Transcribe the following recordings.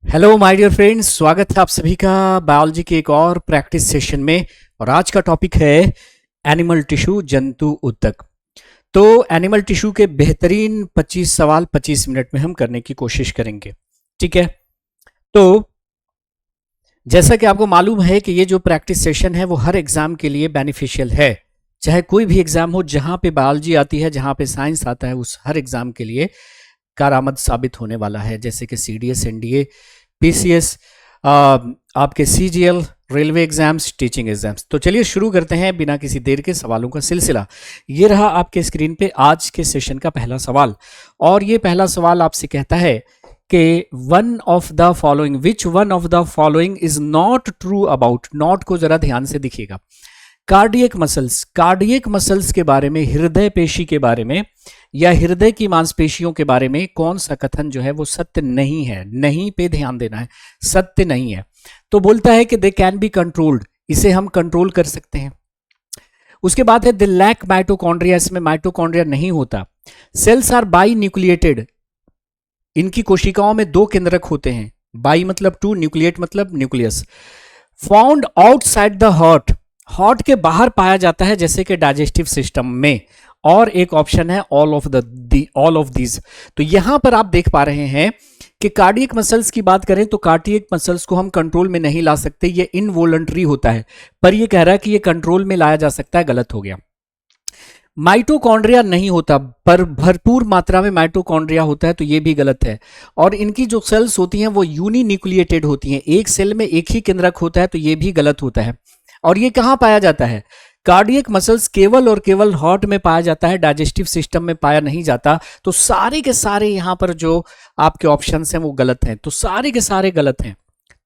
Hello my dear friends, स्वागत है आप सभी का बायोलॉजी के एक और प्रैक्टिस सेशन में। और आज का टॉपिक है एनिमल टिश्यू, जंतु ऊतक। तो एनिमल टिश्यू के बेहतरीन 25 सवाल 25 मिनट में हम करने की कोशिश करेंगे। ठीक है, तो जैसा कि आपको मालूम है कि ये जो प्रैक्टिस सेशन है वो हर एग्जाम के लिए बेनिफिशियल है। चाहे कोई भी एग्जाम हो, जहां पे बायोलॉजी आती है, जहां पे साइंस आता है, उस हर एग्जाम के लिए कारआमद साबित होने वाला है। जैसे कि सीडीएस, एनडीए, पीसीएस, आपके CGL, railway exams, teaching exams. तो चलिए शुरू करते हैं बिना किसी देर के सवालों का सिलसिला। ये रहा आपके स्क्रीन पे आज के सेशन का पहला सवाल, और ये पहला सवाल आपसे कहता है कि one of the following, which one of the following is not true about. Not को जरा ध्यान से देखिएगा। कार्डियक मसल्स, कार्डियक मसल्स के बारे में, हृदय पेशी के बारे में या हृदय की मांसपेशियों के बारे में कौन सा कथन जो है वो सत्य नहीं है। नहीं पे ध्यान देना है, सत्य नहीं है। तो बोलता है कि दे कैन बी कंट्रोल्ड, इसे हम कंट्रोल कर सकते हैं। उसके बाद है दे लैक माइटोकॉन्ड्रिया, इसमें माइटोकॉन्ड्रिया नहीं होता। सेल्स आर बाई न्यूक्लिएटेड, इनकी कोशिकाओं में दो केंद्रक होते हैं। बाई मतलब टू, न्यूक्लिएट मतलब nucleus. Found outside the heart, heart के बाहर पाया जाता है, जैसे कि डाइजेस्टिव सिस्टम में। और एक ऑप्शन है ऑल ऑफ दीज। तो यहां पर आप देख पा रहे हैं कि कार्डियक मसल्स की बात करें तो कार्डियक मसल्स को हम कंट्रोल में नहीं ला सकते, ये इनवॉलंटरी होता है। पर ये कह रहा है कि ये कंट्रोल में लाया जा सकता है, गलत हो गया। माइटोकॉन्ड्रिया नहीं होता, पर भरपूर मात्रा में माइटोकॉन्ड्रिया होता है, तो ये भी गलत है। और इनकी जो सेल्स होती हैं वो यूनिन्यूक्लिएटेड होती हैं, एक सेल में एक ही केंद्रक होता है, तो ये भी गलत होता है। और ये कहां पाया जाता है? कार्डियक मसल्स केवल और केवल हार्ट में पाया जाता है, डाइजेस्टिव सिस्टम में पाया नहीं जाता। तो सारे के सारे यहां पर जो आपके ऑप्शंस हैं वो गलत हैं, तो सारे के सारे गलत हैं।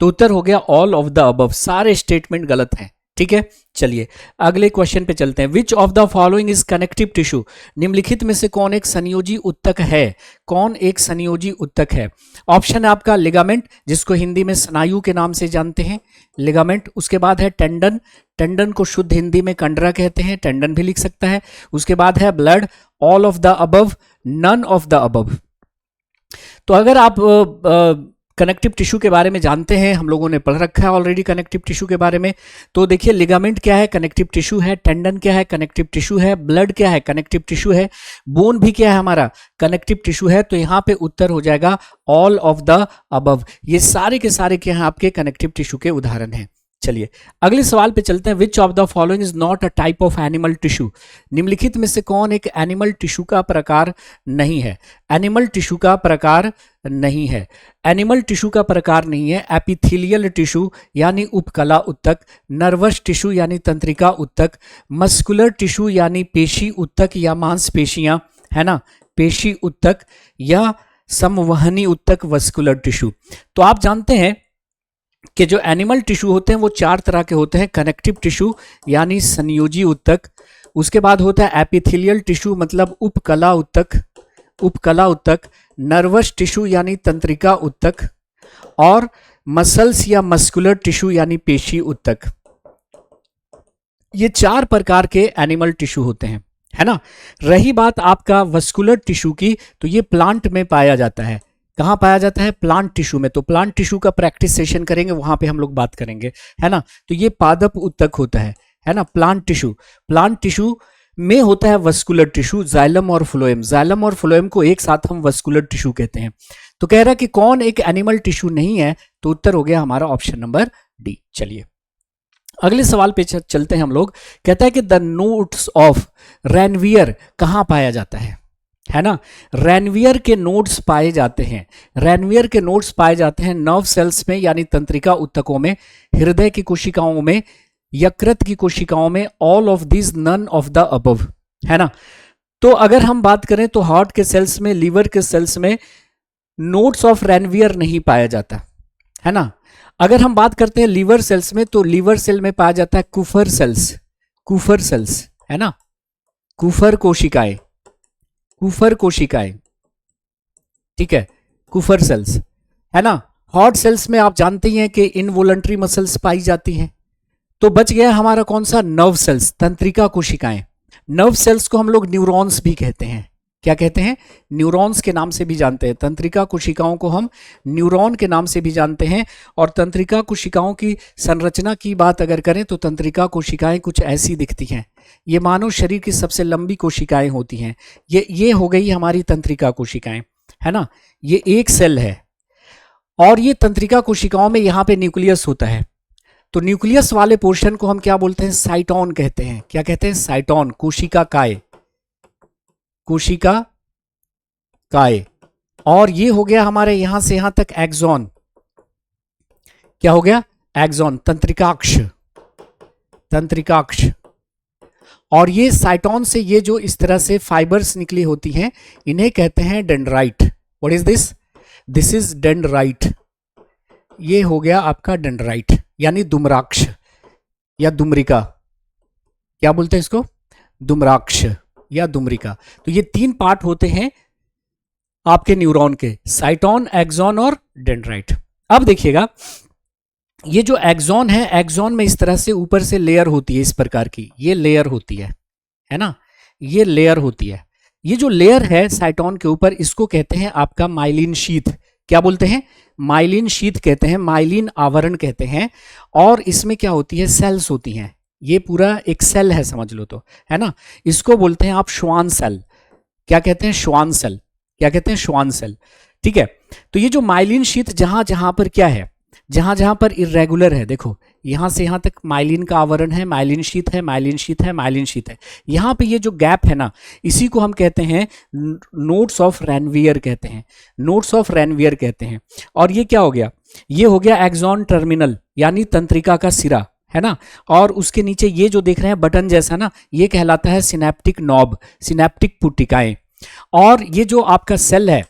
तो उत्तर हो गया ऑल ऑफ द अबव, सारे स्टेटमेंट गलत हैं। ठीक है, चलिए अगले क्वेश्चन पे चलते हैं। Which of the following is connective tissue, निम्नलिखित में से कौन एक संयोजी ऊतक है? कौन एक संयोजी ऊतक है? ऑप्शन है आपका लिगामेंट, जिसको हिंदी में स्नायु के नाम से जानते हैं, लिगामेंट। उसके बाद है टेंडन, टेंडन को शुद्ध हिंदी में कंडरा कहते हैं, टेंडन भी लिख सकता है। उसके बाद है blood, all of the above, none of the above. तो अगर आप कनेक्टिव टिश्यू के बारे में जानते हैं, हम लोगों ने पढ़ रखा है ऑलरेडी कनेक्टिव टिश्यू के बारे में। तो देखिए लिगामेंट क्या है, कनेक्टिव टिश्यू है। टेंडन क्या है, कनेक्टिव टिश्यू है। ब्लड क्या है, कनेक्टिव टिश्यू है। बोन भी क्या है हमारा, कनेक्टिव टिश्यू है। तो यहाँ पे उत्तर हो जाएगा ऑल ऑफ द अबव। ये सारे के सारे क्या हैं आपके कनेक्टिव टिश्यू के उदाहरण हैं। चलिए अगले सवाल पे चलते हैं। Which of the following is not a type of animal tissue, निम्नलिखित में से कौन एक एनिमल टिश्यू का प्रकार नहीं है? एनिमल टिश्यू का प्रकार नहीं है, एनिमल टिश्यू का प्रकार नहीं है। एपिथेलियल टिश्यू यानी उपकला ऊतक, नर्वस टिश्यू यानी तंत्रिका ऊतक, मस्कुलर टिश्यू यानी पेशी ऊतक या मांसपेशियां, है ना, पेशी ऊतक, या संवहनी ऊतक, वस्कुलर टिश्यू। तो आप जानते हैं कि जो एनिमल टिश्यू होते हैं वो चार तरह के होते हैं। कनेक्टिव टिश्यू यानी संयोजी ऊतक, उसके बाद होता है एपिथेलियल टिश्यू मतलब उपकला ऊतक, उपकला ऊतक, नर्वस टिश्यू यानी तंत्रिका ऊतक, और मसल्स या मस्कुलर टिश्यू यानी पेशी ऊतक। ये चार प्रकार के एनिमल टिश्यू होते हैं, है ना। रही बात आपका वस्कुलर टिश्यू की, तो ये प्लांट में पाया जाता है। कहां पाया जाता है? प्लांट टिश्यू में। तो प्लांट टिश्यू का प्रैक्टिस सेशन करेंगे, वहां पे हम लोग बात करेंगे, है ना। तो ये पादप ऊतक होता है ना, प्लांट टिश्यू। प्लांट टिश्यू में होता है वस्कुलर टिश्यू, जाइलम और फ्लोएम। जाइलम और फ्लोएम को एक साथ हम वस्कुलर टिश्यू कहते हैं। तो कह रहा है कि कौन एक एनिमल टिश्यू नहीं है, तो उत्तर हो गया हमारा ऑप्शन नंबर डी। चलिए अगले सवाल पे चलते हैं हम लोग। कहता है कि द नोड्स ऑफ रैनवियर कहां पाया जाता है ना। रैनवियर के नोड्स पाए जाते हैं, रैनवियर के नोड्स पाए जाते हैं नर्व सेल्स में यानी तंत्रिका ऊतकों में, हृदय की कोशिकाओं में, यकृत की कोशिकाओं में, all of this, none of the above, है ना। तो अगर हम बात करें तो हार्ट के सेल्स में, लीवर के सेल्स में नोड्स ऑफ रैनवियर नहीं पाया जाता, है ना। अगर हम बात करते हैं लीवर सेल्स में, तो लीवर सेल में पाया जाता है कुफर सेल्स, कुफर सेल्स, है ना, कुफर कोशिकाएं, कुफर कोशिकाएं, ठीक है, कुफर सेल्स, है ना। हार्ट सेल्स में आप जानते ही हैं कि इनवॉलंटरी मसल्स पाई जाती हैं। तो बच गया हमारा कौन सा? नर्व सेल्स, तंत्रिका कोशिकाएं। नर्व सेल्स को हम लोग न्यूरॉन्स भी कहते हैं, क्या कहते हैं, न्यूरॉन्स के नाम से भी जानते हैं। तंत्रिका कोशिकाओं को हम न्यूरॉन के नाम से भी जानते हैं। और तंत्रिका कोशिकाओं की संरचना की बात अगर करें तो तंत्रिका कोशिकाएं कुछ ऐसी दिखती हैं। ये मानव शरीर की सबसे लंबी कोशिकाएं होती हैं। ये हो गई हमारी तंत्रिका कोशिकाएं, है ना। ये एक सेल है और ये तंत्रिका कोशिकाओं में यहाँ पे न्यूक्लियस होता है। तो न्यूक्लियस वाले पोर्शन को हम क्या बोलते हैं, साइटोन कहते हैं। क्या कहते हैं, साइटोन, कोशिका काय, कोशिका काय। और ये हो गया हमारे यहां से यहां तक एक्सॉन। क्या हो गया, एक्सॉन, तंत्रिकाक्ष, तंत्रिकाक्ष। और ये साइटोन से ये जो इस तरह से फाइबर्स निकली होती हैं इन्हें कहते हैं dendrite. What is this, this is dendrite. ये हो गया आपका डेंड्राइट यानी दुम्राक्ष या दुम्रिका। क्या बोलते हैं इसको, दुम्राक्ष या दुम्रिका। तो ये तीन पार्ट होते हैं आपके न्यूरॉन के, साइटोन, एक्सॉन और डेंड्राइट। अब देखिएगा ये जो एक्सॉन है, एक्सॉन में इस तरह से ऊपर से लेयर होती है, इस प्रकार की ये लेयर होती है ना, ये लेयर होती है। ये जो लेयर है साइटोन के ऊपर इसको कहते हैं आपका माइलिन शीथ। क्या बोलते हैं, माइलिन शीथ कहते हैं, माइलिन आवरण कहते हैं। और इसमें क्या होती है, सेल्स होती हैं। ये पूरा एक सेल है समझ लो तो, है ना। इसको बोलते हैं आप श्वान सेल। क्या कहते हैं, श्वान सेल। क्या कहते हैं, श्वान सेल। ठीक है। तो ये जो माइलिन शीथ जहां जहां पर क्या है, जहां जहां पर इरेगुलर है, देखो यहां से यहां तक माइलिन का आवरण है, माइलिन शीथ है, माइलिन शीथ है, माइलिन शीथ है। यहां पे ये जो गैप है ना, इसी को हम कहते हैं नोड्स ऑफ रैनवियर कहते हैं, नोड्स ऑफ रैनवियर कहते हैं। और ये क्या हो गया, ये हो गया एक्सॉन टर्मिनल यानी तंत्रिका का सिरा, है ना। और उसके नीचे ये जो देख रहे हैं बटन जैसा ना, ये कहलाता है सिनेप्टिक नॉब, सिनेप्टिक पुटिकाएं। और ये जो आपका सेल है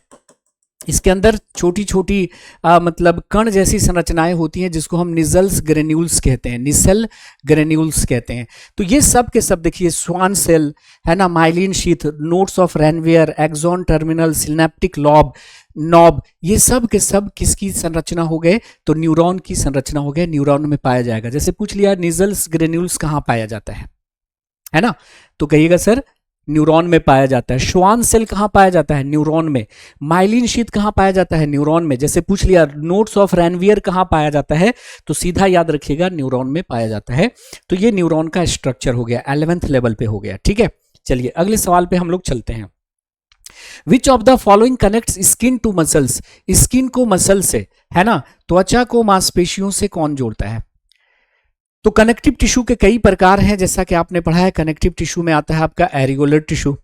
इसके अंदर छोटी छोटी मतलब कण जैसी संरचनाएं होती हैं जिसको हम निजल्स ग्रेन्यूल्स कहते हैं, निसेल ग्रेन्यूल्स कहते हैं। तो ये सब के सब देखिए, स्वान सेल है ना, myelin sheath, nodes of Ranvier, axon terminal, synaptic knob, ये सब के सब किसकी संरचना हो गए, तो न्यूरॉन की संरचना हो गए, न्यूरॉन में पाया जाएगा। जैसे पूछ लिया निजल्स ग्रेन्यूल्स कहाँ पाया जाता है ना, तो कहिएगा सर न्यूरॉन में पाया जाता है। श्वान सेल कहाँ पाया जाता है, न्यूरॉन में। माइलिन शीथ कहाँ पाया जाता है, न्यूरॉन में। जैसे पूछ लिया नोड्स ऑफ रैनवियर कहाँ पाया जाता है, तो सीधा याद रखिएगा न्यूरॉन में पाया जाता है। तो ये न्यूरॉन का स्ट्रक्चर हो गया, 11th लेवल पे हो गया। ठीक है, चलिए अगले सवाल पे हम लोग चलते हैं। Which of the following connects skin to muscles, skin को मसल से, है ना, त्वचा को मांसपेशियों से कौन जोड़ता है। तो कनेक्टिव टिश्यू के कई प्रकार हैं, जैसा कि आपने पढ़ा है। कनेक्टिव टिश्यू में आता है आपका एरियोलर टिश्यू,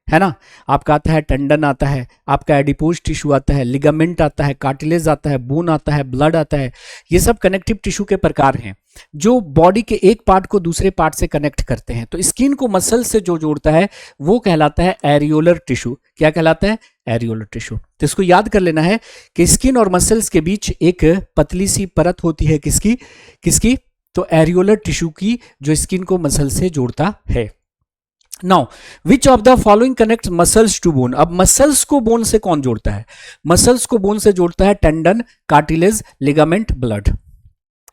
है ना, आपका आता है टेंडन आता है, आपका एडिपोज टिश्यू आता है, लिगामेंट आता है, कार्टिलेज आता है, बोन आता है, ब्लड आता है। ये सब कनेक्टिव टिश्यू के प्रकार हैं जो बॉडी के एक पार्ट को दूसरे पार्ट से कनेक्ट करते हैं। तो स्किन को मसल से जो जोड़ता है वो कहलाता है एरियोलर टिश्यू। क्या कहलाता है, एरियोलर टिश्यू। तो इसको याद कर लेना है कि स्किन और मसल्स के बीच एक पतली सी परत होती है, किसकी, तो एरियोलर टिश्यू की, जो स्किन को मसल से जोड़ता है। Now which of the following connect muscles to bone. अब मसल्स को बोन से कौन जोड़ता है, मसल्स को बोन से जोड़ता है टेंडन, कार्टिलेज, लिगामेंट, ब्लड,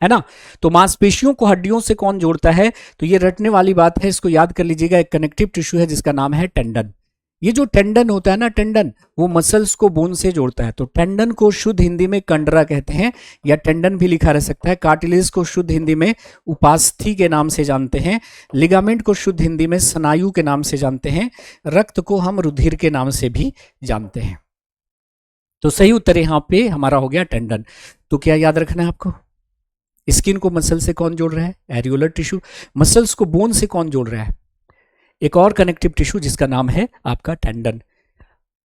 है ना। तो मांसपेशियों को हड्डियों से कौन जोड़ता है, तो ये रटने वाली बात है, इसको याद कर लीजिएगा। एक कनेक्टिव टिश्यू है जिसका नाम है टेंडन। ये जो टेंडन होता है ना, टेंडन वो मसल्स को बोन से जोड़ता है। तो टेंडन को शुद्ध हिंदी में कंडरा कहते हैं, या टेंडन भी लिखा रह सकता है। कार्टिलेज को शुद्ध हिंदी में उपास्थि के नाम से जानते हैं। लिगामेंट को शुद्ध हिंदी में स्नायु के नाम से जानते हैं। रक्त को हम रुधिर के नाम से भी जानते हैं। तो सही उत्तर यहां पे हमारा हो गया टेंडन। तो क्या याद रखना है आपको, स्किन को मसल से कौन जोड़ रहा है, एरियोलर टिश्यू। मसल्स को बोन से कौन जोड़ रहा है, एक और कनेक्टिव टिश्यू जिसका नाम है आपका टेंडन।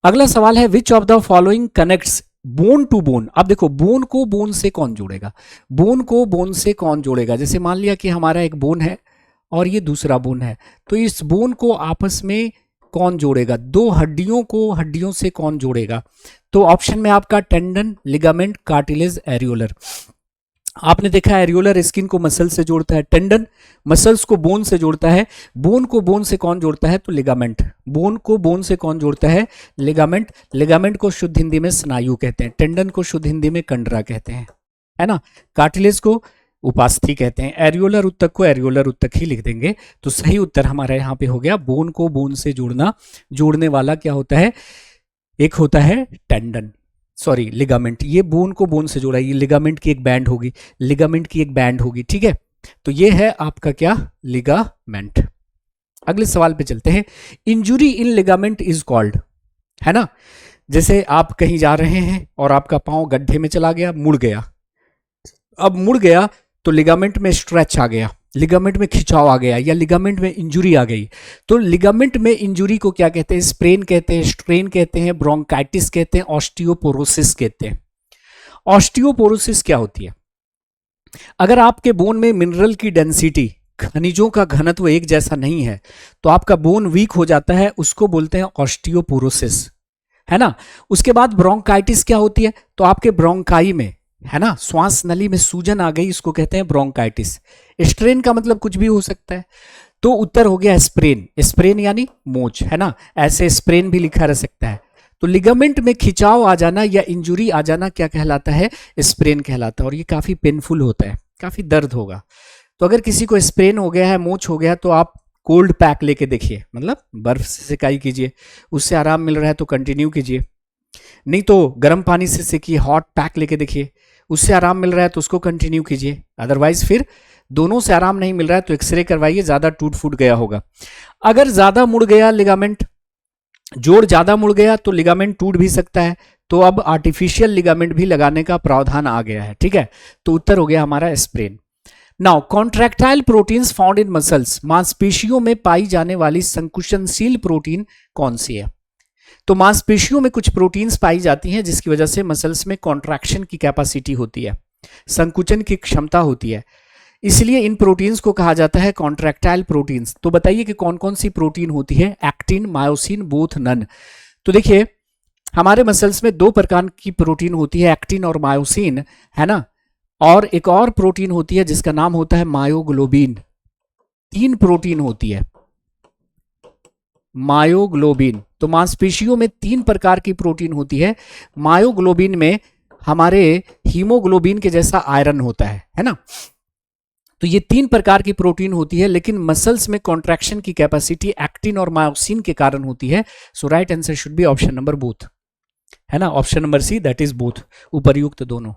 अगला सवाल है which of the following connects bone to bone. अब देखो बोन को बोन से कौन जोड़ेगा, बोन को बोन से कौन जोड़ेगा। जैसे मान लिया कि हमारा एक बोन है और ये दूसरा बोन है, तो इस बोन को आपस में कौन जोड़ेगा, दो हड्डियों को हड्डियों से कौन जोड़ेगा। तो ऑप्शन में आपका टेंडन, लिगामेंट, कार्टिलेज, एरियोलर। आपने देखा एरियोलर स्किन को मसल से जोड़ता है, टेंडन मसल्स को बोन से जोड़ता है। बोन को बोन से कौन जोड़ता है, तो लिगामेंट। बोन को बोन से कौन जोड़ता है, लिगामेंट। लिगामेंट को शुद्ध हिंदी में स्नायु कहते हैं, टेंडन को शुद्ध हिंदी में कंडरा कहते हैं, है ना। कार्टिलेज को उपास्थि कहते हैं। एरियोलर उत्तक को एरियोलर उत्तक ही लिख देंगे। तो सही उत्तर हमारा यहाँ पे हो गया, बोन को बोन से जोड़ना, जोड़ने वाला क्या होता है, एक होता है टेंडन, सॉरी लिगामेंट। ये बोन को बोन से जोड़ा, ये लिगामेंट की एक बैंड होगी, लिगामेंट की एक बैंड होगी, ठीक है। तो ये है आपका क्या, लिगामेंट। अगले सवाल पे चलते हैं। Injury in ligament is called, है ना, जैसे आप कहीं जा रहे हैं और आपका पांव गड्ढे में चला गया, मुड़ गया। अब मुड़ गया तो लिगामेंट में स्ट्रेच आ गया, लिगामेंट में खिंचाव आ गया, या लिगामेंट में इंजुरी आ गई। तो लिगामेंट में इंजुरी को क्या कहते हैं, स्प्रेन कहते हैं, स्ट्रेन कहते हैं, ब्रोंकाइटिस कहते हैं, ऑस्टियोपोरोसिस कहते हैं। ऑस्टियोपोरोसिस क्या होती है, अगर आपके बोन में मिनरल की डेंसिटी, खनिजों का घनत्व एक जैसा नहीं है तो आपका बोन वीक हो जाता है, उसको बोलते हैं ऑस्टियोपोरोसिस, है ना। उसके बाद ब्रोंकाइटिस क्या होती है, तो आपके ब्रोंकाई में, है ना, श्वास नली में सूजन आ गई, इसको कहते हैं ब्रोंकाइटिस। स्ट्रेन का मतलब कुछ भी हो सकता है। तो उत्तर हो गया स्प्रेन, स्प्रेन यानी मोच, है ना, ऐसे स्प्रेन भी लिखा रह सकता है। तो लिगामेंट में खिंचाव आ जाना या इंजुरी आ जाना क्या कहलाता है, स्प्रेन कहलाता है। और ये काफी पेनफुल होता है, काफी दर्द होगा। तो अगर किसी को स्प्रेन हो गया है, मोच हो गया, तो आप कोल्ड पैक लेके देखिए, मतलब बर्फ से सिकाई कीजिए, उससे आराम मिल रहा है तो कंटिन्यू कीजिए, नहीं तो गर्म पानी से सेकिए, हॉट पैक लेके देखिए, उससे आराम मिल रहा है तो उसको कंटिन्यू कीजिए। अदरवाइज फिर दोनों से आराम नहीं मिल रहा है तो एक्सरे करवाइए, ज्यादा टूट फूट गया होगा। अगर ज्यादा मुड़ गया लिगामेंट, जोड़ ज्यादा मुड़ गया तो लिगामेंट टूट भी सकता है, तो अब आर्टिफिशियल लिगामेंट भी लगाने का प्रावधान आ गया है, ठीक है। तो उत्तर हो गया हमारा sprain. Now contractile proteins found in muscles, मांसपेशियों में पाई जाने वाली संकुचनशील प्रोटीन कौन सी है। तो मांसपेशियों में कुछ प्रोटीन्स पाई जाती हैं जिसकी वजह से मसल्स में कॉन्ट्रैक्शन की कैपेसिटी होती है, संकुचन की क्षमता होती है, इसलिए इन प्रोटीन्स को कहा जाता है कॉन्ट्रैक्टाइल प्रोटीन्स। तो बताइए कि कौन कौन सी प्रोटीन होती है, एक्टिन, मायोसिन, बोथ, नन। तो देखिए हमारे मसल्स में दो प्रकार की प्रोटीन होती है, एक्टिन और मायोसिन, है ना, और एक और प्रोटीन होती है जिसका नाम होता है मायोग्लोबिन। तीन प्रोटीन होती है मायोग्लोबिन। तो मांसपेशियों में तीन प्रकार की प्रोटीन होती है। मायोग्लोबिन में हमारे हीमोग्लोबिन के जैसा आयरन होता है ना। तो ये तीन प्रकार की प्रोटीन होती है, लेकिन मसल्स में कॉन्ट्रैक्शन की कैपेसिटी एक्टिन और मायोसिन के कारण होती है। So right answer should be option number both, है ना, option number C, that is both, उपर्युक्त दोनों।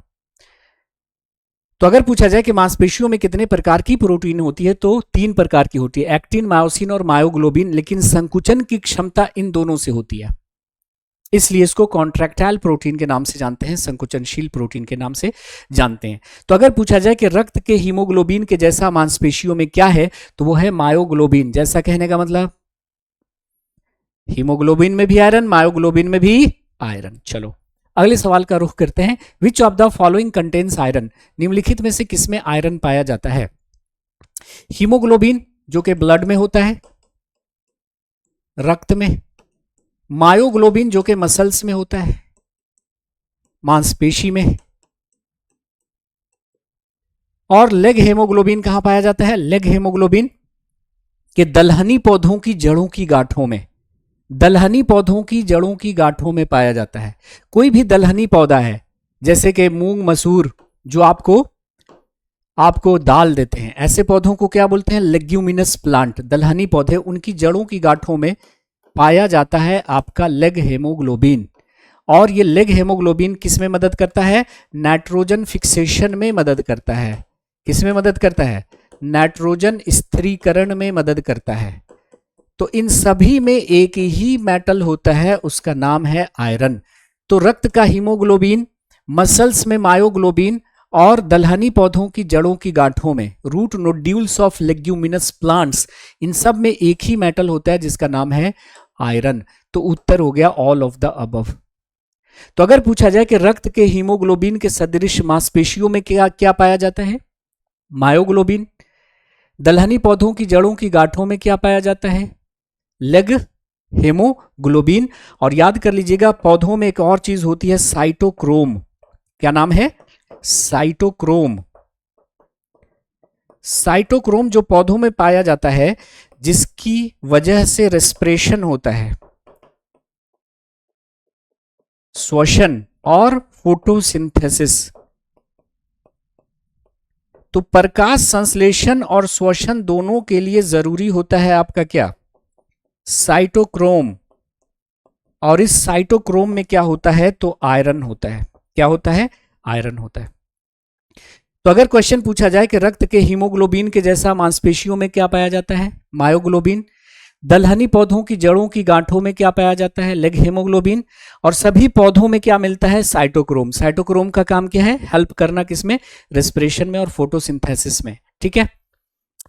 तो अगर पूछा जाए कि मांसपेशियों में कितने प्रकार की प्रोटीन होती है, तो तीन प्रकार की होती है, एक्टिन, मायोसिन और मायोग्लोबिन, लेकिन संकुचन की क्षमता इन दोनों से होती है, इसलिए इसको कॉन्ट्रैक्टाइल प्रोटीन के नाम से जानते हैं, संकुचनशील प्रोटीन के नाम से जानते हैं। तो अगर पूछा जाए कि रक्त के हीमोग्लोबिन के जैसा मांसपेशियों में क्या है, तो वो है मायोग्लोबिन। जैसा कहने का मतलब हीमोग्लोबिन में भी आयरन, मायोग्लोबिन में भी आयरन। चलो अगले सवाल का रुख करते हैं। Which of the following contains iron, निम्नलिखित में से किसमें आयरन पाया जाता है। हीमोग्लोबिन जो कि ब्लड में होता है, रक्त में, मायोग्लोबिन जो कि मसल्स में होता है, मांसपेशी में, और लेग हेमोग्लोबिन कहां पाया जाता है, लेग हेमोग्लोबिन के दलहनी पौधों की जड़ों की गांठों में, दलहनी पौधों की जड़ों की गांठों में पाया जाता है। कोई भी दलहनी पौधा है, जैसे कि मूंग, मसूर, जो आपको दाल देते हैं, ऐसे पौधों को क्या बोलते हैं, लेग्यूमिनस प्लांट, दलहनी पौधे, उनकी जड़ों की गांठों में पाया जाता है आपका लेग हेमोग्लोबिन। और ये लेग हेमोग्लोबिन किस में मदद करता है, नाइट्रोजन फिक्सेशन में मदद करता है। किस में मदद करता है, नाइट्रोजन स्थिरीकरण में मदद करता है। तो इन सभी में एक ही मेटल होता है, उसका नाम है आयरन। तो रक्त का हीमोग्लोबिन, मसल्स में मायोग्लोबिन, और दलहनी पौधों की जड़ों की गांठों में, root nodules of leguminous plants, इन सब में एक ही मेटल होता है जिसका नाम है आयरन। तो उत्तर हो गया ऑल ऑफ द अबव। तो अगर पूछा जाए कि रक्त के हीमोग्लोबिन के सदृश मांसपेशियों में क्या क्या पाया जाता है, मायोग्लोबिन, दलहनी पौधों की जड़ों की गांठों में क्या पाया जाता है, लेग हेमोग्लोबिन, और याद कर लीजिएगा पौधों में एक और चीज होती है, साइटोक्रोम। क्या नाम है, साइटोक्रोम। साइटोक्रोम जो पौधों में पाया जाता है, जिसकी वजह से रेस्पिरेशन होता है, श्वसन और फोटोसिंथेसिस, तो प्रकाश संश्लेषण और श्वसन दोनों के लिए जरूरी होता है आपका क्या, साइटोक्रोम। और इस साइटोक्रोम में क्या होता है, तो आयरन होता है। क्या होता है, आयरन होता है। तो अगर क्वेश्चन पूछा जाए कि रक्त के हीमोग्लोबिन के जैसा मांसपेशियों में क्या पाया जाता है, मायोग्लोबिन। दलहनी पौधों की जड़ों की गांठों में क्या पाया जाता है, लेग हीमोग्लोबिन। और सभी पौधों में क्या मिलता है, साइटोक्रोम। साइटोक्रोम का काम क्या है, हेल्प करना किसमें, रेस्पिरेशन में और फोटोसिंथेसिस में। ठीक है,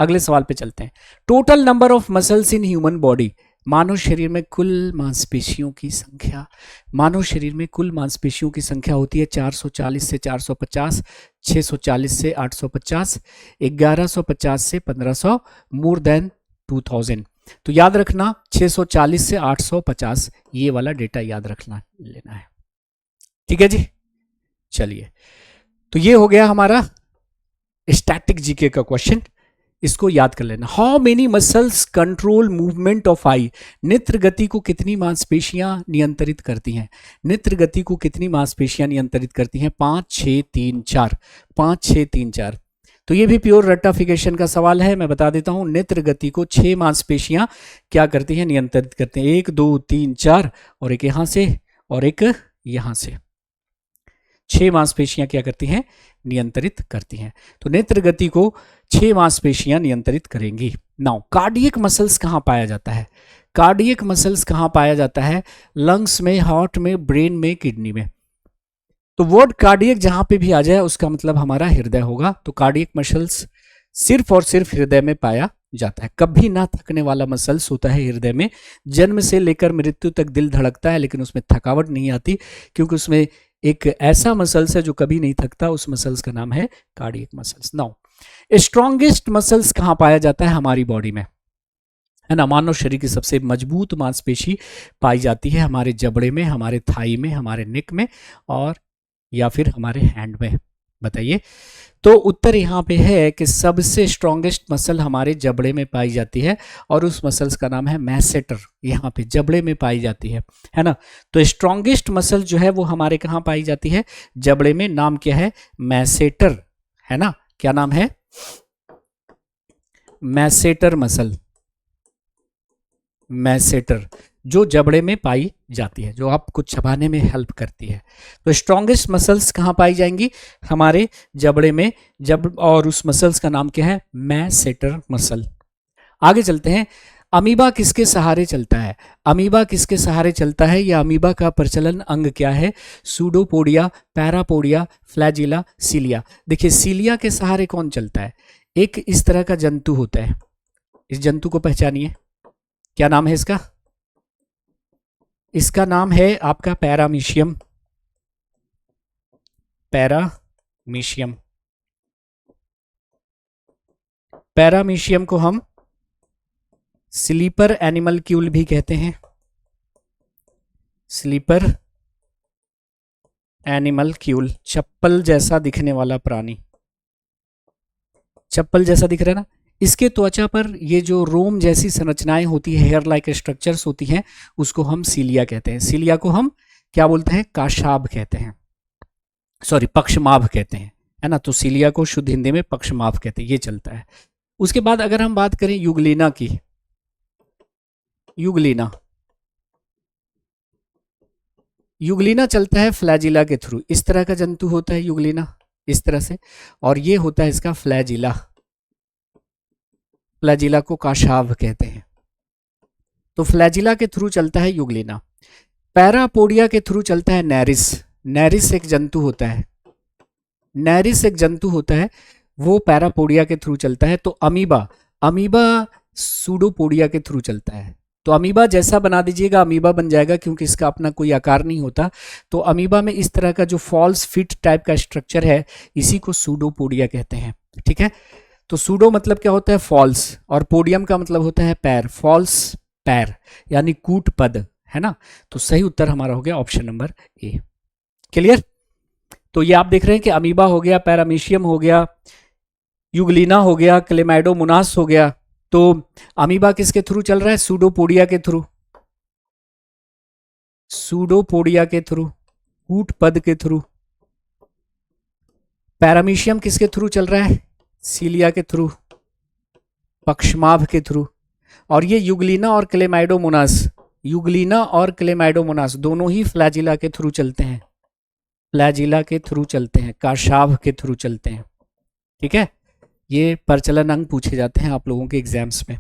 अगले सवाल पे चलते हैं। Total number of muscles in human body, मानव शरीर में कुल मांसपेशियों की संख्या। मानव शरीर में कुल मांसपेशियों की संख्या होती है 440 से 450, 640 से 850, 1150 से 1500, मोर देन 2000। तो याद रखना 640 से 850, ये वाला डेटा याद रखना लेना है। ठीक है जी, चलिए, तो ये हो गया हमारा स्टैटिक जीके का क्वेश्चन, इसको याद कर लेना। How many muscles control movement of eye, नेत्र गति को कितनी मांसपेशियां नियंत्रित करती हैं, नेत्र गति को कितनी मांसपेशियां नियंत्रित करती हैं, 5 6 3 4, 5 6 3 4। तो ये भी प्योर रट्टाफिकेशन का सवाल है, मैं बता देता हूं। नेत्र गति को 6 मांसपेशियां क्या करती हैं, नियंत्रित करते हैं। 1 2 3 4, और एक यहां से और एक यहां से, 6 मांसपेशियां क्या करती हैं, नियंत्रित करती हैं। तो नेत्र गति को 6 मांसपेशियां नियंत्रित करेंगी। नाउ कार्डियक मसल्स कहां पाया जाता है, कार्डियक मसल्स कहां पाया जाता है, लंग्स में, हार्ट में, ब्रेन में, किडनी में। तो वर्ड कार्डियक जहां पे भी आ जाए उसका मतलब हमारा हृदय होगा। तो कार्डियक मसल्स सिर्फ और सिर्फ हृदय में पाया जाता है। कभी ना थकने वाला मसल्स होता है हृदय में। जन्म से लेकर मृत्यु तक दिल धड़कता है, लेकिन उसमें थकावट नहीं आती, क्योंकि उसमें एक ऐसा मसल्स है जो कभी नहीं थकता। उस मसल्स का नाम है cardiac muscles. Now strongest muscles कहां पाया जाता है, हमारी बॉडी में, है ना। मानव शरीर की सबसे मजबूत मांसपेशी पाई जाती है हमारे जबड़े में, हमारे थाई में, हमारे नेक में, और या फिर हमारे हैंड में। बताइए। तो उत्तर यहाँ पे है कि सबसे स्ट्रॉन्गेस्ट मसल हमारे जबड़े में पाई जाती है, और उस मसल्स का नाम है मैसेटर। यहाँ पे जबड़े में पाई जाती है ना। तो स्ट्रॉन्गेस्ट मसल जो है वो हमारे कहाँ पाई जाती है, जबड़े में। नाम क्या है, मैसेटर, है ना। क्या नाम है, मैसेटर मसल, मैसेटर, जो जबड़े में पाई जाती है, जो आपको चबाने में हेल्प करती है। तो स्ट्रॉन्गेस्ट मसल्स कहाँ पाई जाएंगी, हमारे जबड़े में। और उस मसल्स का नाम क्या है, मैसेटर मसल। आगे चलते हैं। अमीबा किसके सहारे चलता है, अमीबा किसके सहारे चलता है, या अमीबा का प्रचलन अंग क्या है, सूडोपोडिया, पैरापोडिया, फ्लैजिला, सीलिया। देखिए, सीलिया के सहारे कौन चलता है, एक इस तरह का जंतु होता है। इस जंतु को पहचानिए, क्या नाम है इसका, इसका नाम है आपका पैरामीशियम, पैरामीशियम। पैरामीशियम को हम स्लीपर एनिमलक्यूल भी कहते हैं, स्लीपर एनिमलक्यूल, चप्पल जैसा दिखने वाला प्राणी, चप्पल जैसा दिख रहा है ना। इसके त्वचा पर ये जो रोम जैसी संरचनाएं होती है, हेयर लाइक स्ट्रक्चर्स होती हैं, उसको हम सीलिया कहते हैं। सीलिया को हम क्या बोलते हैं, काशाभ कहते हैं, सॉरी पक्षमाभ कहते हैं, है ना। तो सीलिया को शुद्ध हिंदी में पक्षमाभ कहते हैं, ये चलता है। उसके बाद अगर हम बात करें युगलीना की, युगलीना, युगलीना चलता है फ्लैजिला के थ्रू। इस तरह का जंतु होता है युगलीना, इस तरह से, और ये होता है इसका फ्लैजिला, फ्लैजिला को काशाभ कहते हैं। तो फ्लैजिला के थ्रू चलता है युगलीना। पैरापोडिया के थ्रू चलता है नैरिस। नैरिस एक जंतु होता है, नैरिस एक जंतु होता है, वो पैरापोडिया के थ्रू चलता है। तो अमीबा, अमीबा सूडोपोडिया के थ्रू चलता है। तो अमीबा जैसा बना दीजिएगा, अमीबा बन जाएगा, क्योंकि इसका अपना कोई आकार नहीं होता। तो अमीबा में इस तरह का जो फॉल्स फिट टाइप का स्ट्रक्चर है, इसी को सूडोपोडिया कहते हैं। ठीक है, तो सूडो मतलब क्या होता है, फॉल्स, और पोडियम का मतलब होता है पैर, फॉल्स पैर, यानी कूट पद, है ना। तो सही उत्तर हमारा हो गया ऑप्शन नंबर ए। क्लियर। तो ये आप देख रहे हैं कि अमीबा हो गया, पैरामीशियम हो गया, युगलीना हो गया, क्लेमाइडोमोनास हो गया। तो अमीबा किसके थ्रू चल रहा है, सूडोपोडिया के थ्रू, सूडोपोडिया के थ्रू, कूट पद के थ्रू। पैरामीशियम किसके थ्रू चल रहा है, सीलिया के थ्रू, पक्षमाभ के थ्रू, और ये युगलिना और क्लेमाइडोमोनास, युगलिना और क्लेमाइडोमोनास दोनों ही फ्लैजिला के थ्रू चलते हैं, फ्लैजिला के थ्रू चलते हैं, काशाभ के थ्रू चलते हैं। ठीक है, ये प्रचलन अंग पूछे जाते हैं आप लोगों के एग्जाम्स में।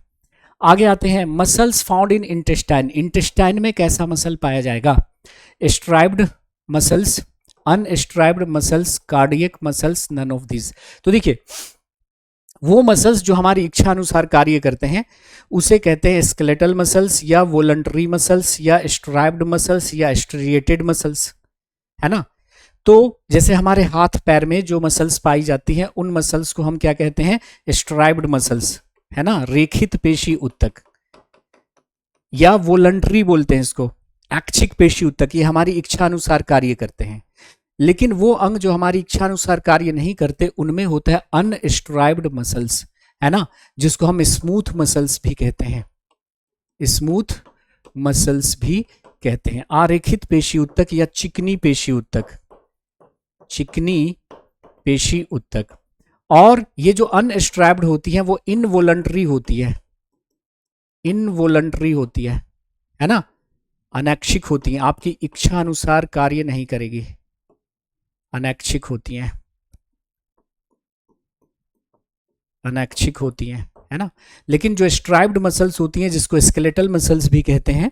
आगे आते हैं, muscles found in intestine. Intestine में कैसा मसल पाया जाएगा? Striped muscles, unstriped muscles, cardiac muscles, none of this. तो देखिए, वो मसल्स जो हमारी इच्छा अनुसार कार्य करते हैं उसे कहते हैं स्केलेटल मसल्स, या वोलंटरी मसल्स, या स्ट्राइब्ड मसल्स, या स्ट्रिएटेड मसल्स, है ना। तो जैसे हमारे हाथ पैर में जो मसल्स पाई जाती हैं उन मसल्स को हम क्या कहते हैं? स्ट्राइब्ड मसल्स, है ना, रेखित पेशी उत्तक, या वोलंटरी बोलते हैं इसको, ऐच्छिक पेशी उत्तक। ये हमारी इच्छा अनुसार कार्य करते हैं। लेकिन वो अंग जो हमारी इच्छा अनुसार कार्य नहीं करते उनमें होता है अनस्ट्राइब्ड मसल्स, है ना, जिसको हम स्मूथ मसल्स भी कहते हैं, स्मूथ मसल्स भी कहते हैं। आरेखित पेशी उत्तक या चिकनी पेशी उत्तक, चिकनी पेशी उत्तक। और ये जो अनस्ट्राइब्ड होती है वो इनवोलंटरी होती है, इनवोलंटरी होती है ना, अनैच्छिक होती हैं, आपकी इच्छा अनुसार कार्य नहीं करेगी, अनैच्छिक होती हैं, अनैच्छिक होती हैं, है ना। लेकिन जो स्ट्राइब्ड मसल्स होती हैं, जिसको स्केलेटल मसल्स भी कहते हैं,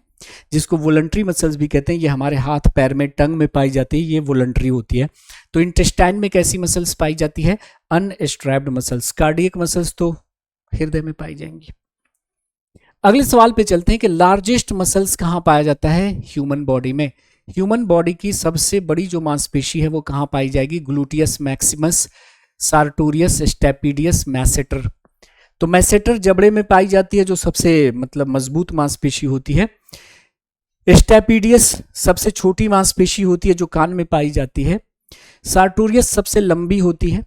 जिसको वोलंटरी मसल्स भी कहते हैं, ये हमारे हाथ पैर में, टंग में पाई जाती है, ये वोलंटरी होती है। तो इंटेस्टाइन में कैसी मसल्स पाई जाती है? अनस्ट्राइब्ड मसल्स। कार्डियक मसल्स तो हृदय में पाई जाएंगी। अगले सवाल पे चलते हैं कि लार्जेस्ट मसल्स कहाँ पाया जाता है ह्यूमन बॉडी में। ह्यूमन बॉडी की सबसे बड़ी जो मांसपेशी है वो कहाँ पाई जाएगी? Gluteus maximus, sartorius, stapedius, masseter. तो मैसेटर जबड़े में पाई जाती है, जो सबसे मतलब मजबूत मांसपेशी होती है। स्टेपिडियस सबसे छोटी मांसपेशी होती है जो कान में पाई जाती है। सार्टोरियस सबसे लंबी होती है।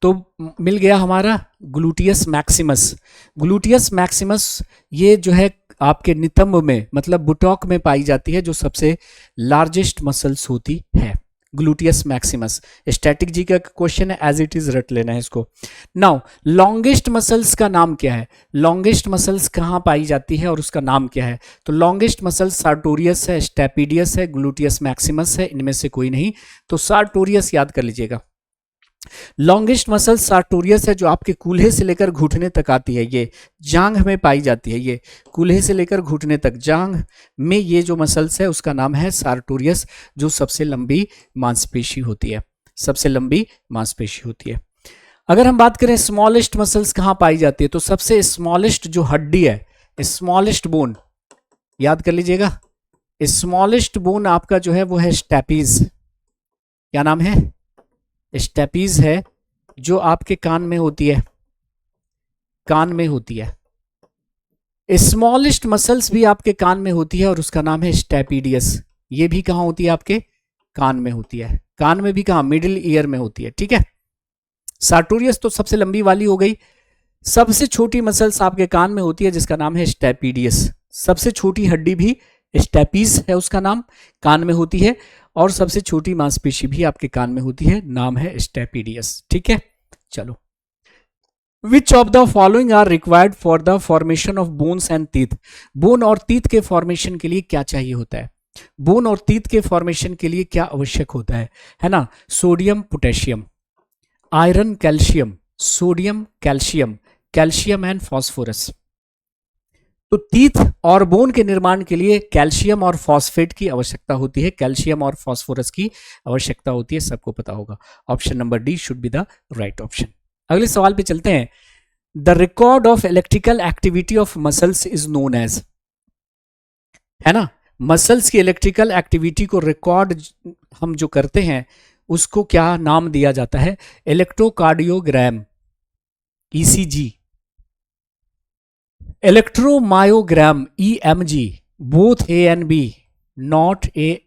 तो मिल गया हमारा ग्लूटियस मैक्सिमस। ग्लूटियस मैक्सिमस ये जो है आपके नितंब में, मतलब बुटॉक में पाई जाती है, जो सबसे लार्जेस्ट मसल्स होती है, ग्लूटियस मैक्सिमस। स्टैटिक जी का क्वेश्चन है, एज इट इज रट लेना है इसको। नाउ लॉन्गेस्ट मसल्स का नाम क्या है? लॉन्गेस्ट मसल्स कहाँ पाई जाती है और उसका नाम क्या है? तो लॉन्गेस्ट मसल्स सार्टोरियस है, स्टेपिडियस है, ग्लूटियस मैक्सिमस है, इनमें से कोई नहीं। तो सार्टोरियस याद कर लीजिएगा। लॉन्गेस्ट मसल सार्टोरियस है, जो आपके कूल्हे से लेकर घुटने तक आती है, ये जांघ में पाई जाती है। ये कूल्हे से लेकर घुटने तक जांघ में ये जो मसल्स है उसका नाम है सार्टोरियस, जो सबसे लंबी मांसपेशी होती है, सबसे लंबी मांसपेशी होती है। अगर हम बात करें स्मॉलेस्ट मसल्स कहाँ पाई जाती है, तो सबसे स्मॉलेस्ट जो हड्डी है, स्मॉलेस्ट बोन याद कर लीजिएगा। स्मॉलेस्ट बोन आपका जो है वो है स्टेपीज। क्या नाम है? स्टेपीज है, जो आपके कान में होती है, कान में होती है। स्मॉलेस्ट मसल्स भी आपके कान में होती है और उसका नाम है स्टेपिडियस। ये भी कहाँ होती है? आपके कान में होती है। कान में भी कहाँ? मिडिल ईयर में होती है। ठीक है, सार्टोरियस तो सबसे लंबी वाली हो गई। सबसे छोटी मसल्स आपके कान में होती है जिसका नाम है स्टेपिडियस। सबसे छोटी हड्डी भी स्टेपीज है, उसका नाम, कान में होती है। और सबसे छोटी मांसपेशी भी आपके कान में होती है, नाम है स्टेपिडियस। ठीक है, चलो। Which of the following are required for the formation of bones and teeth? Bone और टीथ के फॉर्मेशन के लिए क्या चाहिए होता है? बोन और टीथ के फॉर्मेशन के लिए क्या आवश्यक होता है ना? Sodium, potassium, iron, calcium, sodium, calcium, calcium and phosphorus. तो टीथ और बोन के निर्माण के लिए कैल्शियम और फॉस्फेट की आवश्यकता होती है, कैल्शियम और फॉस्फोरस की आवश्यकता होती है, सबको पता होगा। Option number D should be the right option. अगले सवाल पे चलते हैं। The record of electrical activity of muscles is known as, है ना, मसल्स की इलेक्ट्रिकल एक्टिविटी को रिकॉर्ड हम जो करते हैं उसको क्या नाम दिया जाता है? Electrocardiogram, ECG, electromyogram, EMG, both A and B, not A,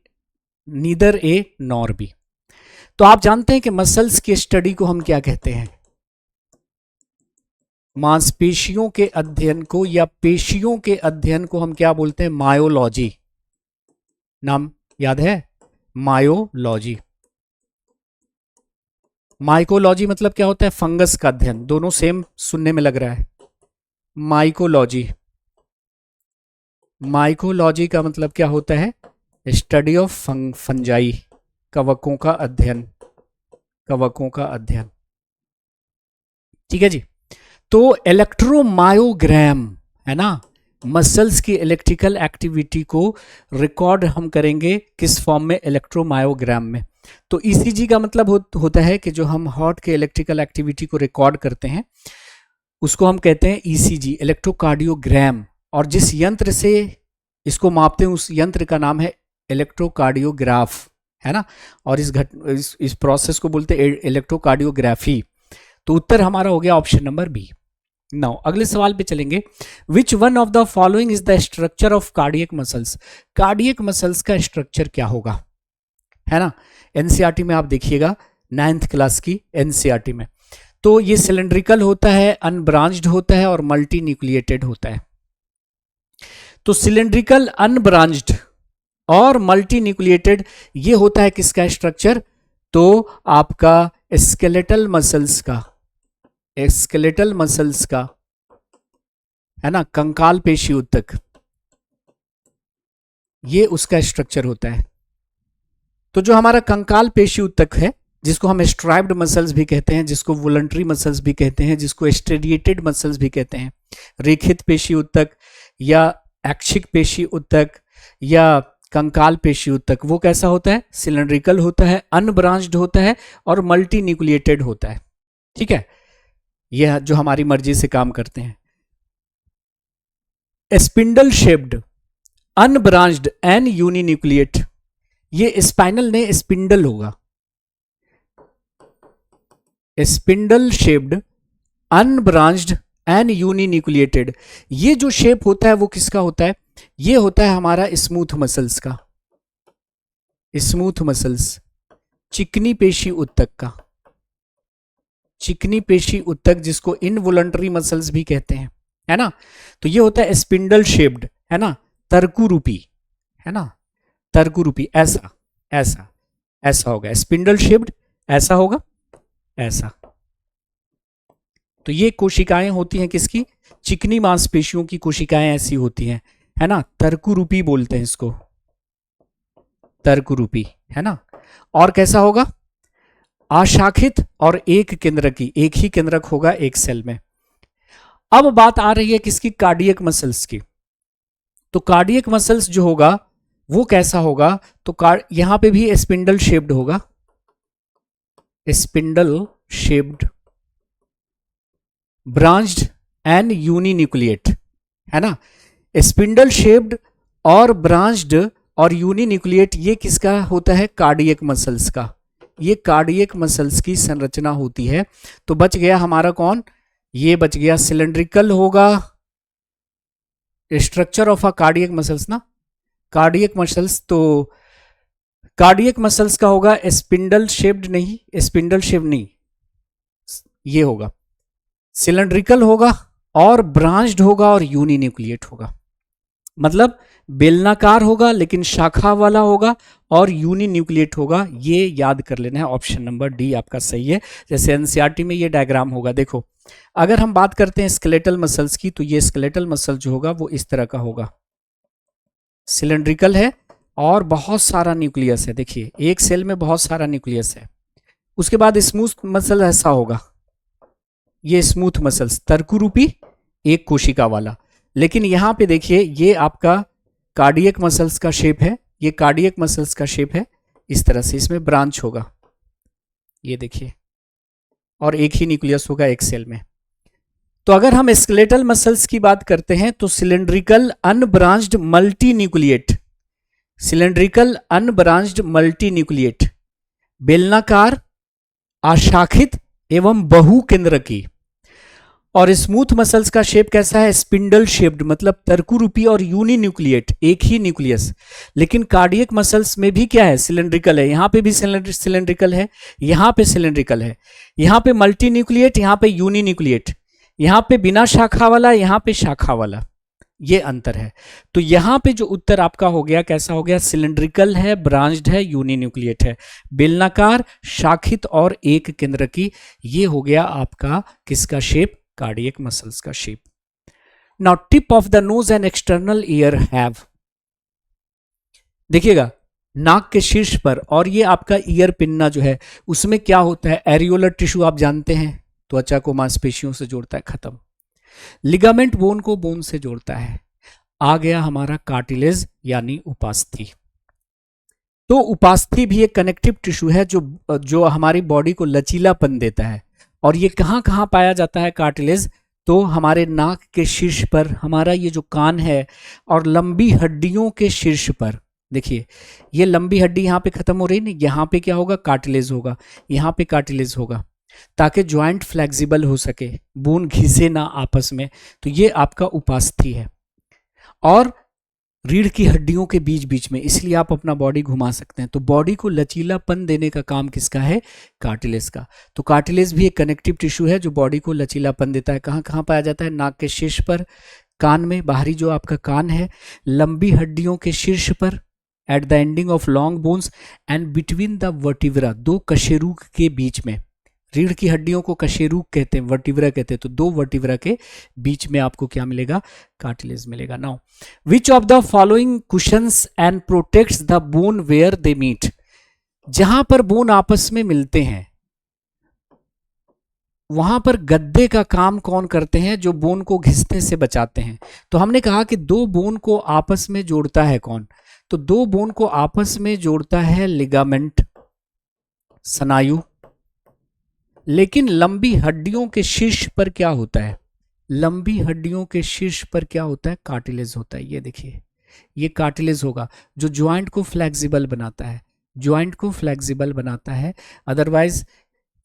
neither A nor B. तो आप जानते हैं कि मसल्स की स्टडी को हम क्या कहते हैं? मांसपेशियों के अध्ययन को या पेशियों के अध्ययन को हम क्या बोलते हैं? मायोलॉजी। नाम याद है? मायोलॉजी, माइकोलॉजी मतलब क्या होता है? फंगस का अध्ययन। दोनों सेम सुनने में लग रहा है। माइकोलॉजी, माइकोलॉजी का मतलब क्या होता है? स्टडी ऑफ फंजाई, कवकों का अध्ययन, कवकों का अध्ययन। ठीक है जी। तो इलेक्ट्रोमायोग्राम है ना, मसल्स की इलेक्ट्रिकल एक्टिविटी को रिकॉर्ड हम करेंगे किस फॉर्म में? इलेक्ट्रोमायोग्राम में। तो ईसीजी का मतलब होता है कि जो हम हार्ट के इलेक्ट्रिकल एक्टिविटी को रिकॉर्ड करते हैं उसको हम कहते हैं ईसीजी, इलेक्ट्रोकार्डियोग्राम। और जिस यंत्र से इसको मापते हैं उस यंत्र का नाम है इलेक्ट्रोकार्डियोग्राफ, है ना। और इस प्रोसेस को बोलते हैं इलेक्ट्रोकार्डियोग्राफी। तो उत्तर हमारा हो गया ऑप्शन नंबर बी। नाउ अगले सवाल पे चलेंगे। Which one of the following is the structure of cardiac muscles? Cardiac muscles का स्ट्रक्चर क्या होगा, है ना। एनसीईआरटी में आप देखिएगा 9th क्लास की एनसीईआरटी में। तो ये सिलेंड्रिकल होता है, अनब्रांच्ड होता है और मल्टी न्यूक्लिएटेड होता है। तो सिलेंड्रिकल, अनब्रांच्ड और मल्टी न्यूक्लिएटेड ये होता है किसका स्ट्रक्चर? तो आपका स्केलेटल मसल्स का, स्केलेटल मसल्स का, है ना, कंकाल पेशी ऊतक, ये उसका स्ट्रक्चर होता है। तो जो हमारा कंकाल पेशी ऊतक है, जिसको हम स्ट्राइप्ड मसल्स भी कहते हैं, जिसको वॉलंटरी मसल्स भी कहते हैं, जिसको स्टेडिएटेड मसल्स भी कहते हैं, रेखित पेशी ऊतक या ऐच्छिक पेशी ऊतक या कंकाल पेशी ऊतक, वो कैसा होता है? सिलेंड्रिकल होता है, अनब्रांच्ड होता है और मल्टी न्यूक्लिएटेड होता है। ठीक है, यह जो हमारी मर्जी से काम करते हैं। Spindle shaped, unbranched and uninucleate, ये स्पाइनल ने स्पिंडल होगा। Spindle shaped, unbranched and uninucleated, ये जो शेप होता है वो किसका होता है? ये होता है हमारा स्मूथ मसल्स का, स्मूथ मसल्स, चिकनी पेशी ऊतक का, चिकनी पेशी ऊतक जिसको इनवॉलंटरी मसल्स भी कहते हैं, है ना। तो ये होता है स्पिंडल शेप्ड, है ना, तरकु रूपी, है ना, तरकु रूपी, ऐसा ऐसा ऐसा होगा स्पिंडल शेप्ड, ऐसा होगा, ऐसा। तो ये कोशिकाएं होती हैं किसकी? चिकनी मांसपेशियों की कोशिकाएं ऐसी होती हैं, है ना, तरकु रूपी बोलते हैं इसको, तरकु रूपी, है ना। और कैसा होगा? अशाखित और एक केंद्रकी, एक ही केंद्रक होगा एक सेल में। अब बात आ रही है किसकी? कार्डियक मसल्स की। तो कार्डियक मसल्स जो होगा वो कैसा होगा? तो यहां पे भी स्पिंडल शेप्ड होगा, spindle shaped, branched and uninucleate, है ना। स्पिंडल शेप्ड और ब्रांच्ड और यूनिन्यूक्लिएट ये किसका होता है? कार्डियक मसल्स का। ये कार्डियक मसल्स की संरचना होती है। तो बच गया हमारा कौन? ये बच गया सिलेंड्रिकल होगा, structure of a cardiac muscles ना, कार्डियक मसल्स। तो कार्डियक मसल्स का होगा स्पिंडल शेप्ड, नहीं स्पिंडल शेप नहीं, ये होगा सिलेंड्रिकल होगा और ब्रांच्ड होगा और यूनिन्यूक्लिएट होगा। मतलब बेलनाकार होगा लेकिन शाखा वाला होगा और यूनिन्यूक्लिएट होगा। ये याद कर लेना है, ऑप्शन नंबर डी आपका सही है। जैसे एनसीईआरटी में ये डायग्राम होगा। देखो, अगर हम बात करते हैं स्केलेटल मसल्स की, तो ये स्केलेटल मसल जो होगा वो इस तरह का होगा, सिलेंड्रिकल है और बहुत सारा न्यूक्लियस है। देखिए, एक सेल में बहुत सारा न्यूक्लियस है। उसके बाद स्मूथ मसल ऐसा होगा, ये स्मूथ मसल्स, तरकु रूपी, एक कोशिका वाला। लेकिन यहां पे देखिए, ये आपका कार्डियक मसल्स का शेप है, ये कार्डियक मसल्स का शेप है, इस तरह से इसमें ब्रांच होगा, ये देखिए, और एक ही न्यूक्लियस होगा एक सेल में। तो अगर हम स्केलेटल मसल्स की बात करते हैं तो cylindrical unbranched multi nucleate, cylindrical unbranched multi nucleate, बेलनाकार, अशाखित एवं बहुकेंद्रकी। और स्मूथ मसल्स का शेप कैसा है? स्पिंडल शेप्ड, मतलब तरकु रूपी और यूनिन्यूक्लिएट, एक ही न्यूक्लियस। लेकिन कार्डियक मसल्स में भी क्या है? सिलेंड्रिकल है। यहां पे भी सिलेंड्रिकल है, यहां पे सिलेंड्रिकल है, यहां पे मल्टी न्यूक्लिएट, यहां पे यूनिन्यूक्लिएट, यहां पे बिना शाखा वाला, यहां पे शाखा वाला, ये अंतर है। तो यहाँ पे जो उत्तर आपका हो गया कैसा हो गया, सिलिंड्रिकल है, ब्रांच्ड है, यूनिन्यूक्लिएट है, बेलनाकार, शाखित और एक केंद्र की। ये हो गया आपका किसका शेप, कार्डियक मसल्स का shape. Now tip of the nose and external ear have, देखिएगा नाक के शीर्ष पर और ये आपका ईयर पिन्ना जो है उसमें क्या होता है, एरियोलर टिश्यू आप जानते हैं, त्वचा को मांसपेशियों से जोड़ता है, खत्म। लिगामेंट बोन को बोन से जोड़ता है। आ गया हमारा कार्टिलेज यानी उपास्थि। तो उपास्थि भी एक कनेक्टिव टिश्यू है जो हमारी बॉडी को लचीलापन देता है। और ये कहाँ कहाँ पाया जाता है कार्टिलेज, तो हमारे नाक के शीर्ष पर, हमारा ये जो कान है और लंबी हड्डियों के शीर्ष पर। देखिए ये लंबी हड्डी यहाँ पे खत्म हो रही है, यहाँ पे क्या होगा, कार्टिलेज होगा, यहाँ पे कार्टिलेज होगा, ताकि ज्वाइंट फ्लेक्सिबल हो सके, बोन घिसे ना आपस में। तो ये आपका उपास्थि है। और रीढ़ की हड्डियों के बीच बीच में, इसलिए आप अपना बॉडी घुमा सकते हैं। तो बॉडी को लचीलापन देने का काम किसका है, कार्टिलेज का। तो कार्टिलेज भी एक कनेक्टिव टिश्यू है जो बॉडी को लचीलापन देता है। कहाँ कहाँ पाया जाता है, नाक के शीर्ष पर, कान में, बाहरी जो आपका कान है, लंबी हड्डियों के शीर्ष पर, at the ending of long bones and between the vertebra, दो कशेरुक के बीच में। रीढ़ की हड्डियों को कशेरुक कहते हैं, वर्टिब्रा कहते हैं। तो दो वर्टिब्रा के बीच में आपको क्या मिलेगा, कार्टिलेज मिलेगा। Now which of the following cushions and protects the bone where they meet, जहां पर बोन आपस में मिलते हैं वहां पर गद्दे का काम कौन करते हैं, जो बोन को घिसने से बचाते हैं। तो हमने कहा कि दो बोन को आपस में जोड़ता है कौन, तो दो बोन को आपस में जोड़ता है लिगामेंट, स्नायु। लेकिन लंबी हड्डियों के शीर्ष पर क्या होता है, लंबी हड्डियों के शीर्ष पर क्या होता है, कार्टिलेज होता है। ये देखिए ये कार्टिलेज होगा जो ज्वाइंट को फ्लेक्सिबल बनाता है, ज्वाइंट को फ्लेक्सिबल बनाता है। अदरवाइज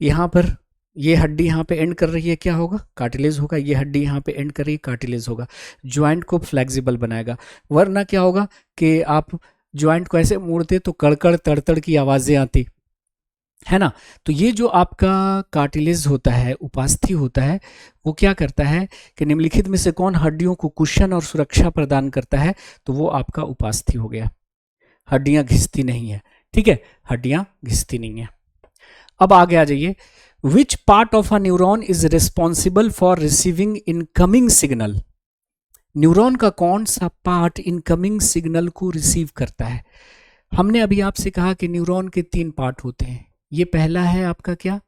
यहाँ पर ये हड्डी यहाँ पे एंड कर रही है, क्या होगा, कार्टिलेज होगा। ये हड्डी यहाँ पे एंड कर रही है, कार्टिलेज होगा, ज्वाइंट को फ्लेक्सिबल बनाएगा। वरना क्या होगा कि आप ज्वाइंट को ऐसे मोड़ते तो कड़कड़ तड़तड़ की आवाज़ें आती है ना। तो ये जो आपका कार्टिलेज होता है, उपास्थि होता है, वो क्या करता है कि निम्नलिखित में से कौन हड्डियों को कुशन और सुरक्षा प्रदान करता है, तो वो आपका उपास्थि हो गया। हड्डियां घिसती नहीं है, ठीक है, हड्डियां घिसती नहीं है। अब आगे आ जाइए, which part of a neuron is responsible for receiving incoming signal, neuron का कौन सा पार्ट इनकमिंग सिग्नल को रिसीव करता है। हमने अभी आपसे कहा कि न्यूरॉन के 3 पार्ट होते हैं। ये पहला है आपका क्या,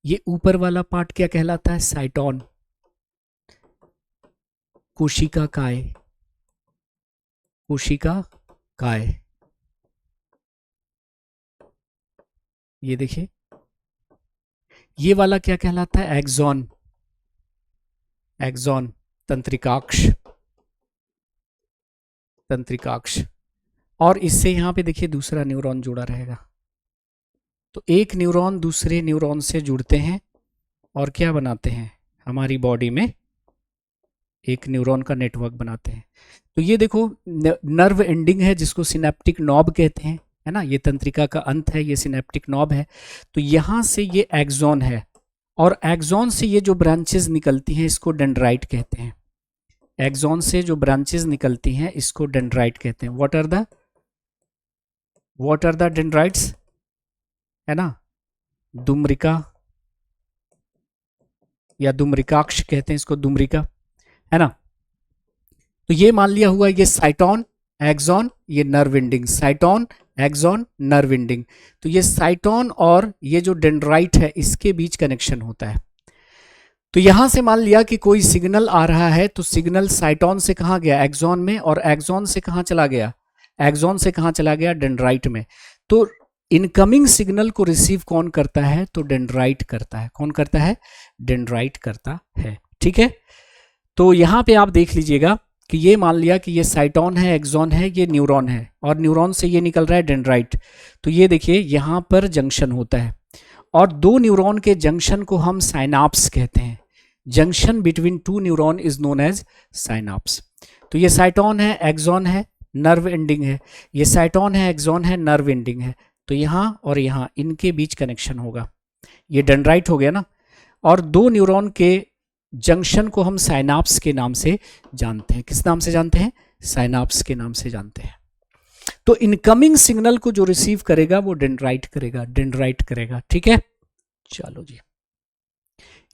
ये ऊपर वाला पार्ट क्या कहलाता है, साइटोन, कोशिका काय, कोशिका काय। ये देखिए ये वाला क्या कहलाता है, एक्सॉन, एक्सॉन, तंत्रिकाक्ष, तंत्रिकाक्ष। और इससे यहां पे देखिए दूसरा न्यूरॉन जुड़ा रहेगा। तो एक न्यूरॉन दूसरे न्यूरॉन से जुड़ते हैं और क्या बनाते हैं, हमारी बॉडी में एक न्यूरॉन का नेटवर्क बनाते हैं। तो ये देखो नर्व एंडिंग है जिसको सिनेप्टिक नॉब कहते हैं, है ना, ये तंत्रिका का अंत है, ये सिनेप्टिक नॉब है। तो यहाँ से ये एक्सॉन है और एक्सॉन से ये जो ब्रांचेस निकलती हैं इसको डेंड्राइट कहते हैं। एक्सॉन से जो ब्रांचेस निकलती हैं इसको डेंड्राइट कहते हैं। व्हाट आर द डेंड्राइट्स, है ना, दुम्रिका या दुम्रिकाक्ष कहते हैं इसको, दुम्रिका, है ना। तो ये मान लिया हुआ ये साइटोन, एक्सॉन, ये nerve ending, cyton, axon, nerve ending. तो ये साइटोन और ये जो डेंड्राइट है इसके बीच कनेक्शन होता है। तो यहां से मान लिया कि कोई सिग्नल आ रहा है, तो सिग्नल साइटोन से कहां गया, एक्सॉन में, और एक्सॉन से कहां चला गया, एक्सॉन से कहां चला गया, डेंड्राइट में। तो इनकमिंग सिग्नल को रिसीव कौन करता है, तो डेंड्राइट करता है। कौन करता है, डेंड्राइट करता है, ठीक है। तो यहां पे आप देख लीजिएगा कि ये मान लिया कि ये साइटोन है, एक्सॉन है, ये न्यूरॉन है, और न्यूरॉन से ये निकल रहा है डेंड्राइट। तो ये देखिए यहां पर जंक्शन होता है और दो न्यूरॉन के जंक्शन को हम साइनाप्स कहते हैं। Junction between 2 neuron is known as synapse. तो ये साइटोन है, एक्सॉन है, नर्व एंडिंग है, ये साइटोन है, एक्सॉन है, नर्व एंडिंग है। तो यहाँ और यहाँ इनके बीच कनेक्शन होगा, ये डेंड्राइट हो गया ना। और दो न्यूरॉन के जंक्शन को हम साइनाप्स के नाम से जानते हैं। किस नाम से जानते हैं? साइनाप्स के नाम से जानते हैं। तो इनकमिंग सिग्नल को जो रिसीव करेगा वो डेंड्राइट करेगा। ठीक है, चलो जी,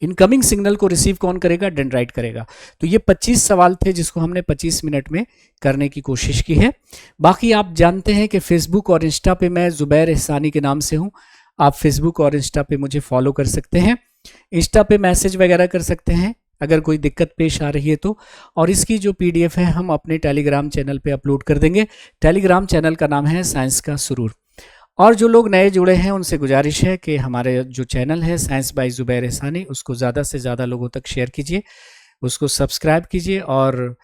इनकमिंग सिग्नल को रिसीव कौन करेगा? डेंड्राइट करेगा। तो ये 25 सवाल थे जिसको हमने 25 मिनट में करने की कोशिश की है। बाकी आप जानते हैं कि फेसबुक और इंस्टा पे मैं जुबैर एहसानी के नाम से हूं। आप फेसबुक और इंस्टा पे मुझे फॉलो कर सकते हैं, इंस्टा पे मैसेज वगैरह कर सकते हैं अगर कोई दिक्कत पेश आ रही है तो। और इसकी जो पीडीएफ है हम अपने टेलीग्राम चैनल पे अपलोड कर देंगे। टेलीग्राम चैनल का नाम है साइंस का सुरूर। और जो लोग नए जुड़े हैं उनसे गुजारिश है कि हमारे जो चैनल है साइंस बाय जुबैर एहसानी, उसको ज़्यादा से ज़्यादा लोगों तक शेयर कीजिए, उसको सब्सक्राइब कीजिए और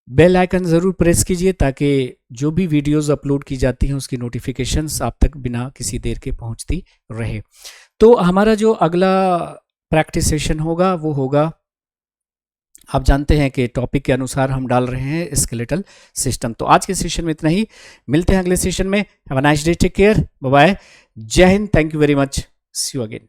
बेल आइकन ज़रूर प्रेस कीजिए ताकि जो भी वीडियोस अपलोड की जाती हैं उसकी नोटिफिकेशंस आप तक बिना किसी देर के पहुंचती रहे। तो हमारा जो अगला प्रैक्टिस सेशन होगा वो होगा, आप जानते हैं कि टॉपिक के अनुसार हम डाल रहे हैं स्केलेटल सिस्टम। तो आज के सेशन में इतना ही, मिलते हैं अगले सेशन में। Have a nice day, take care, bye bye, जय हिंद, thank you very much, see you again.